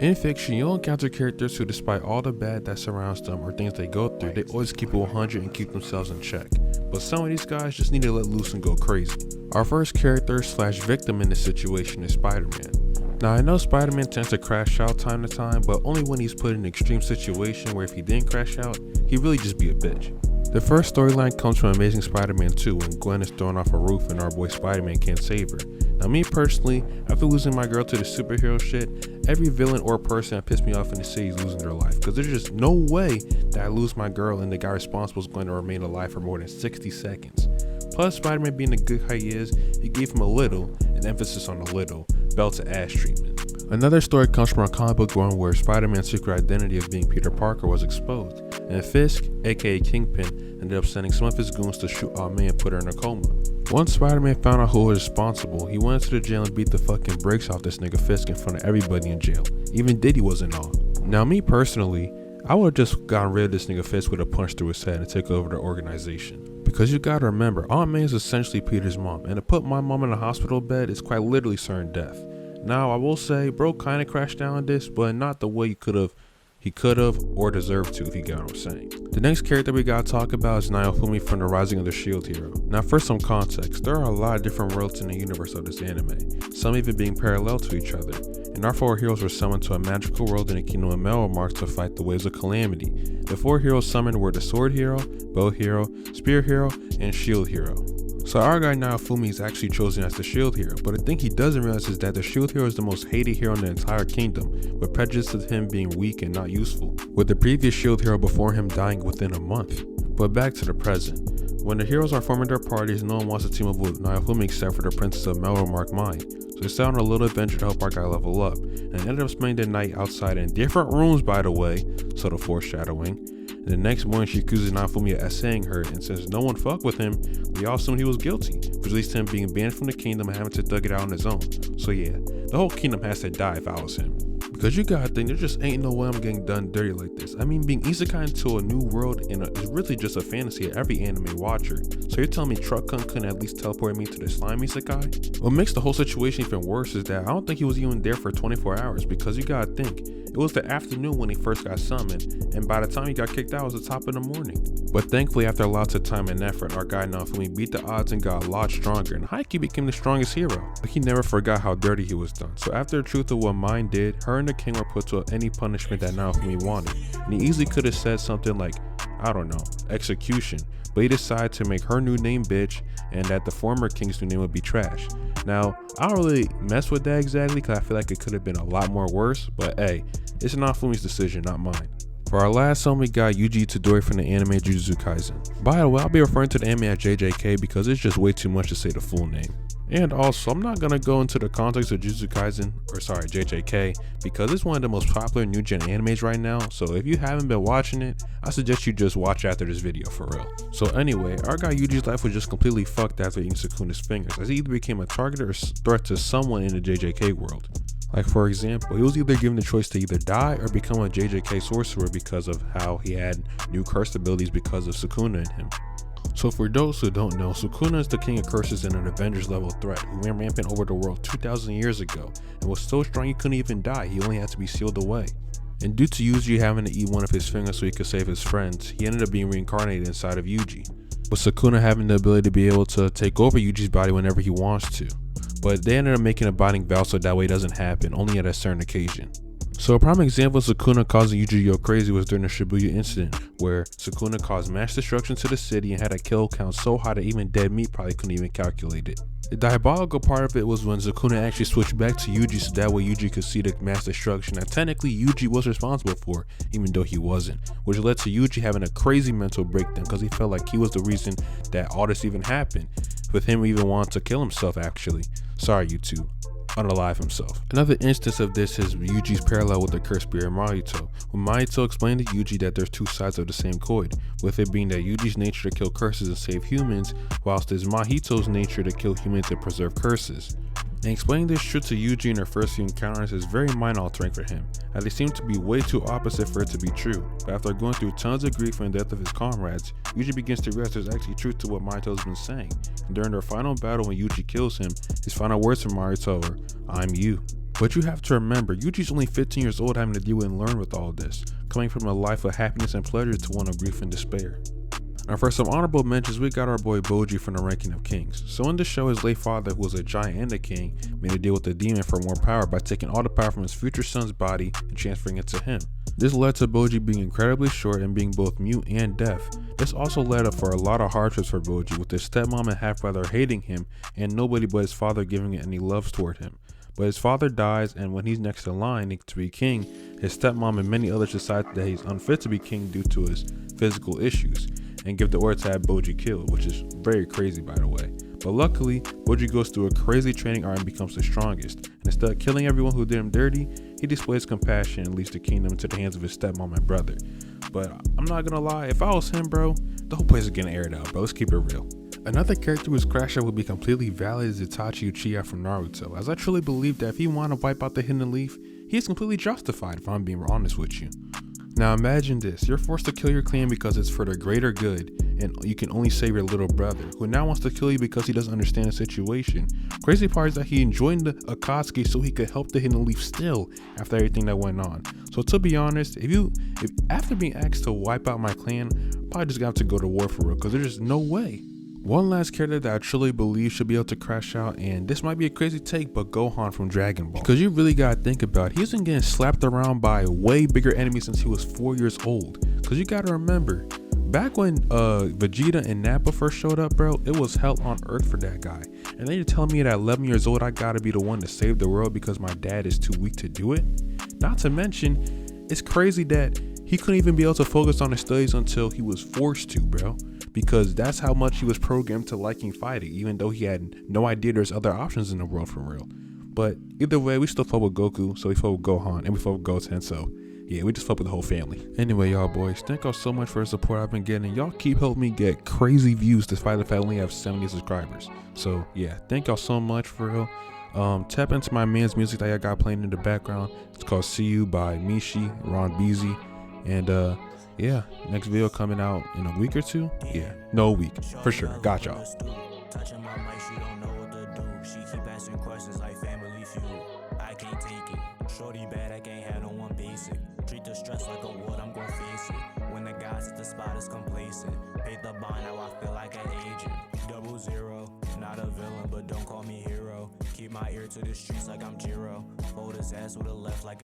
In fiction, you'll encounter characters who, despite all the bad that surrounds them or things they go through, they always keep it 100 and keep themselves in check. But some of these guys just need to let loose and go crazy. Our first character slash victim in this situation is Spider-Man. Now I know Spider-Man tends to crash out time to time, but only when he's put in an extreme situation where if he didn't crash out, he'd really just be a bitch. The first storyline comes from Amazing Spider-Man 2 when Gwen is thrown off a roof and our boy Spider-Man can't save her. Now me personally, after losing my girl to the superhero shit, every villain or person that pissed me off in the city is losing their life, because there's just no way that I lose my girl and the guy responsible is going to remain alive for more than 60 seconds. Plus, Spider-Man being the good guy he is, he gave him a little, an emphasis on a little, belt to ass treatment. Another story comes from a comic book run where Spider-Man's secret identity of being Peter Parker was exposed, and Fisk, aka Kingpin, ended up sending some of his goons to shoot Aunt May and put her in a coma. Once Spider-Man found out who was responsible, he went into the jail and beat the fucking brakes off this nigga Fisk in front of everybody in jail. Even Diddy wasn't on. Now me personally, I would've just gotten rid of this nigga Fisk with a punch through his head and take over the organization. Because you gotta remember, Aunt May is essentially Peter's mom, and to put my mom in a hospital bed is quite literally certain death. Now I will say, bro kinda crashed down on this, but not the way he could've or deserved to, if you get what I'm saying. The next character we gotta talk about is Naofumi from the Rising of the Shield Hero. Now for some context, there are a lot of different worlds in the universe of this anime, some even being parallel to each other, and our four heroes were summoned to a magical world in the kingdom of Metalmark to fight the waves of calamity. The four heroes summoned were the Sword Hero, Bow Hero, Spear Hero, and Shield Hero. So our guy Naofumi is actually chosen as the Shield Hero, but the thing he doesn't realize is that the Shield Hero is the most hated hero in the entire kingdom, with prejudice of him being weak and not useful, with the previous Shield Hero before him dying within a month. But back to the present. When the heroes are forming their parties, no one wants to team up with Naofumi except for the Princess of Metalmark Mai. So they set on a little adventure to help our guy level up, and ended up spending the night outside in different rooms, by the way, subtle foreshadowing. And the next morning she accuses Naofumi of essaying her, and since no one fucked with him, we all assumed he was guilty, which leads to him being banned from the kingdom and having to thug it out on his own. So yeah, the whole kingdom has to die if I was him. Because you gotta think, there just ain't no way I'm getting done dirty like this. I mean, being isekai into a new world is really just a fantasy of every anime watcher. So you're telling me Truck Cunt couldn't at least teleport me to the slime isekai? What makes the whole situation even worse is that I don't think he was even there for 24 hours, because you gotta think, it was the afternoon when he first got summoned, and by the time he got kicked out it was the top of the morning. But thankfully, after lots of time and effort, our guy Naofumi beat the odds and got a lot stronger, and Haikyuu became the strongest hero. But he never forgot how dirty he was done. So after the truth of what Mine did, her and the king were put to any punishment that Naofumi wanted, and he easily could have said something like, I don't know, execution, but he decided to make her new name bitch, and that the former king's new name would be trash. Now, I don't really mess with that exactly, because I feel like it could have been a lot more worse, but hey, it's Naofumi's decision, not mine. For our last one, we got Yuji Itadori from the anime Jujutsu Kaisen. By the way, I'll be referring to the anime as JJK because it's just way too much to say the full name. And also, I'm not gonna go into the context of Jujutsu Kaisen, JJK, because it's one of the most popular new gen animes right now, so if you haven't been watching it, I suggest you just watch after this video for real. So anyway, our guy Yuji's life was just completely fucked after eating Sukuna's fingers, as he either became a target or threat to someone in the JJK world. Like for example, he was either given the choice to either die or become a JJK sorcerer because of how he had new cursed abilities because of Sukuna in him. So for those who don't know, Sukuna is the king of curses and an Avengers level threat who ran rampant over the world 2,000 years ago and was so strong he couldn't even die, he only had to be sealed away. And due to Yuji having to eat one of his fingers so he could save his friends, he ended up being reincarnated inside of Yuji, with Sukuna having the ability to be able to take over Yuji's body whenever he wants to. But they ended up making a binding vow so that way it doesn't happen, only at a certain occasion. So a prime example of Sukuna causing Yuji to go crazy was during the Shibuya incident, where Sukuna caused mass destruction to the city and had a kill count so high that even dead meat probably couldn't even calculate it. The diabolical part of it was when Sukuna actually switched back to Yuji so that way Yuji could see the mass destruction that technically Yuji was responsible for, even though he wasn't, which led to Yuji having a crazy mental breakdown because he felt like he was the reason that all this even happened, with him even wanting to kill himself actually. Sorry you two. Unalive himself. Another instance of this is Yuji's parallel with the cursed spirit Mahito, when Mahito explained to Yuji that there's two sides of the same coin, with it being that Yuji's nature to kill curses and save humans, whilst it's Mahito's nature to kill humans and preserve curses. And explaining this truth to Yuji in their first few encounters is very mind altering for him, as they seem to be way too opposite for it to be true. But after going through tons of grief from the death of his comrades, Yuji begins to realize there's actually truth to what Mahito's been saying. And during their final battle when Yuji kills him, his final words to Mahito are, "I'm you." But you have to remember, Yuji's only 15 years old having to deal and learn with all this, coming from a life of happiness and pleasure to one of grief and despair. Now for some honorable mentions, we got our boy Boji from the Ranking of Kings. So in this show, his late father, who was a giant and a king, made a deal with the demon for more power by taking all the power from his future son's body and transferring it to him. This led to Boji being incredibly short and being both mute and deaf. This also led up for a lot of hardships for Boji, with his stepmom and half-brother hating him and nobody but his father giving any love toward him. But his father dies, and when he's next in line to be king, his stepmom and many others decide that he's unfit to be king due to his physical issues, and give the order to have Boji killed, which is very crazy by the way. But luckily, Boji goes through a crazy training arc and becomes the strongest, and instead of killing everyone who did him dirty, he displays compassion and leaves the kingdom into the hands of his stepmom and brother. But I'm not gonna lie, if I was him, bro, the whole place is getting aired out, bro. Let's keep it real. Another character whose crash out would be completely valid is Itachi Uchiha from Naruto, as I truly believe that if he wanted to wipe out the Hidden Leaf, he is completely justified, if I'm being honest with you. Now imagine this, you're forced to kill your clan because it's for the greater good, and you can only save your little brother, who now wants to kill you because he doesn't understand the situation. Crazy part is that he joined the Akatsuki so he could help the Hidden Leaf still, after everything that went on. So to be honest, if after being asked to wipe out my clan, I'm probably just gonna have to go to war for real, because there's just no way. One last character that I truly believe should be able to crash out, and this might be a crazy take, but Gohan from Dragon Ball. Because you really gotta think about it, he's been getting slapped around by way bigger enemies since he was 4 years old. Because you gotta remember, back when Vegeta and Nappa first showed up, bro, it was hell on earth for that guy. And then you're telling me at 11 years old I gotta be the one to save the world because my dad is too weak to do it? Not to mention, it's crazy that he couldn't even be able to focus on his studies until he was forced to, bro. Because that's how much he was programmed to liking fighting, even though he had no idea there's other options in the world for real. But either way, we still fuck with Goku, so we fuck with Gohan, and we fuck with Goten, so yeah, we just fuck with the whole family. Anyway, y'all boys, thank y'all so much for the support I've been getting. Y'all keep helping me get crazy views despite the fact I only have 70 subscribers. So yeah, thank y'all so much for real. Tap into my man's music that I got playing in the background. It's called See You by Mishi, Ron Beasy, and yeah, next video coming out in a week or two. Yeah, no, a week for sure. Got y'all. Touching my mic, she don't know what to do. She keep asking questions like Family Feud. I can't take it. Shorty bad, I can't have no one basic. Treat the stress like a wood, I'm gon' face it. When the guys at the spot is complacent, paid the bond, now I feel like an agent. 00, not a villain, but don't call me hero. Keep my ear to the streets like I'm Jiro. Hold his ass with a left like